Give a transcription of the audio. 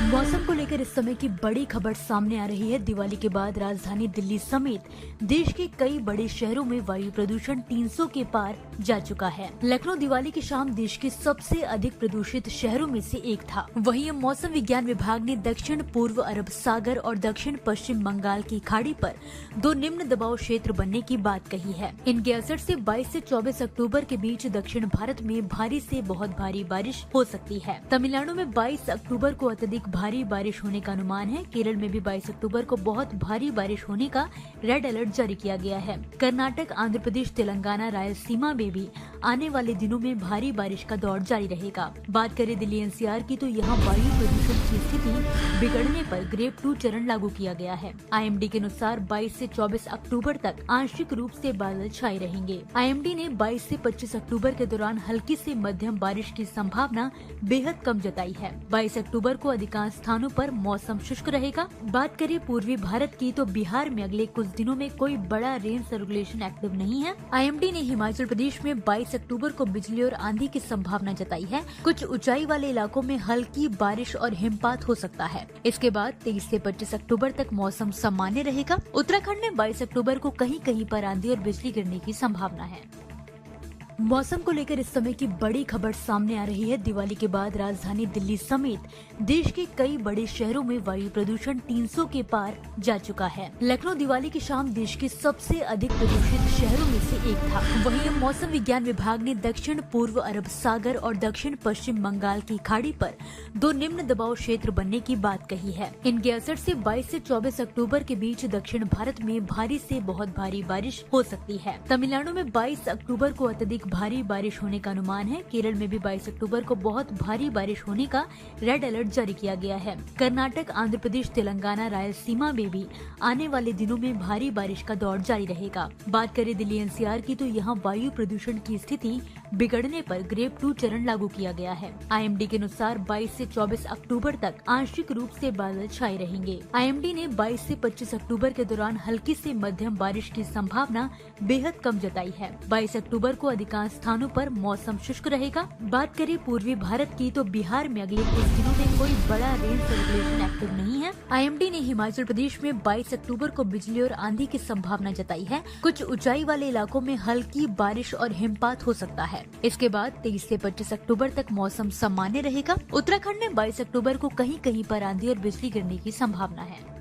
मौसम को लेकर इस समय की बड़ी खबर सामने आ रही है। दिवाली के बाद राजधानी दिल्ली समेत देश के कई बड़े शहरों में वायु प्रदूषण 300 के पार जा चुका है। लखनऊ दिवाली की शाम देश के सबसे अधिक प्रदूषित शहरों में से एक था। वहीं मौसम विज्ञान विभाग ने दक्षिण पूर्व अरब सागर और दक्षिण पश्चिम बंगाल की खाड़ी पर 2 निम्न दबाव क्षेत्र बनने की बात कही है। इनके असर से 22 से 24 अक्टूबर के बीच दक्षिण भारत में भारी से बहुत भारी बारिश हो सकती है। तमिलनाडु में 22 अक्टूबर को अत्यधिक भारी बारिश होने का अनुमान है। केरल में भी 22 अक्टूबर को बहुत भारी बारिश होने का रेड अलर्ट जारी किया गया है। कर्नाटक, आंध्र प्रदेश, तेलंगाना, रायलसीमा में भी आने वाले दिनों में भारी बारिश का दौर जारी रहेगा। बात करें दिल्ली एनसीआर की तो यहाँ वायु प्रदूषण की स्थिति बिगड़ने पर ग्रेड 2 चरण लागू किया गया है। आईएमडी के अनुसार 22 से 24 अक्टूबर तक आंशिक रूप से बादल छाए रहेंगे। आईएमडी ने 22 से 25 अक्टूबर के दौरान हल्की से मध्यम बारिश की संभावना बेहद कम जताई है। 22 अक्टूबर को अधिकांश स्थानों पर मौसम शुष्क रहेगा। बात करें पूर्वी भारत की तो बिहार में अगले कुछ दिनों में कोई बड़ा रेन सर्कुलेशन एक्टिव नहीं है। आईएमडी ने हिमाचल प्रदेश में 22 अक्टूबर को बिजली और आंधी की संभावना जताई है। कुछ ऊंचाई वाले इलाकों में हल्की बारिश और हिमपात हो सकता है। इसके बाद 23 से 25 अक्टूबर तक मौसम सामान्य रहेगा। उत्तराखंड में 22 अक्टूबर को कहीं कहीं पर आंधी और बिजली गिरने की संभावना है। मौसम को लेकर इस समय की बड़ी खबर सामने आ रही है। दिवाली के बाद राजधानी दिल्ली समेत देश के कई बड़े शहरों में वायु प्रदूषण 300 के पार जा चुका है। लखनऊ दिवाली की शाम देश के सबसे अधिक प्रदूषित शहरों में से एक था। वहीं मौसम विज्ञान विभाग ने दक्षिण पूर्व अरब सागर और दक्षिण पश्चिम बंगाल की खाड़ी पर 2 निम्न दबाव क्षेत्र बनने की बात कही है। इनके असर से 22 से 24 अक्टूबर के बीच दक्षिण भारत में भारी से बहुत भारी बारिश हो सकती है। तमिलनाडु में 22 अक्टूबर को अत्यधिक भारी बारिश होने का अनुमान है। केरल में भी 22 अक्टूबर को बहुत भारी बारिश होने का रेड अलर्ट जारी किया गया है। कर्नाटक, आंध्र प्रदेश, तेलंगाना, रायलसीमा में भी आने वाले दिनों में भारी बारिश का दौर जारी रहेगा। बात करें दिल्ली एनसीआर की तो यहाँ वायु प्रदूषण की स्थिति बिगड़ने पर ग्रेड 2 चरण लागू किया गया है। आईएमडी के अनुसार 22 से 24 अक्टूबर तक आंशिक रूप से बादल छाए रहेंगे। आईएमडी ने 22 से 25 अक्टूबर के दौरान हल्की से मध्यम बारिश की संभावना बेहद कम जताई है। 22 अक्टूबर को अधिकांश स्थानों पर मौसम शुष्क रहेगा। बात करें पूर्वी भारत की तो बिहार में अगले कुछ दिनों में कोई बड़ा रेन सर्कुलेशन एक्टिव नहीं है। आईएमडी ने हिमाचल प्रदेश में 22 अक्टूबर को बिजली और आंधी की संभावना जताई है। कुछ ऊंचाई वाले इलाकों में हल्की बारिश और हिमपात हो सकता है। इसके बाद 23 से 25 अक्टूबर तक मौसम सामान्य रहेगा। उत्तराखंड में 22 अक्टूबर को कहीं कहीं पर आंधी और बिजली गिरने की संभावना है।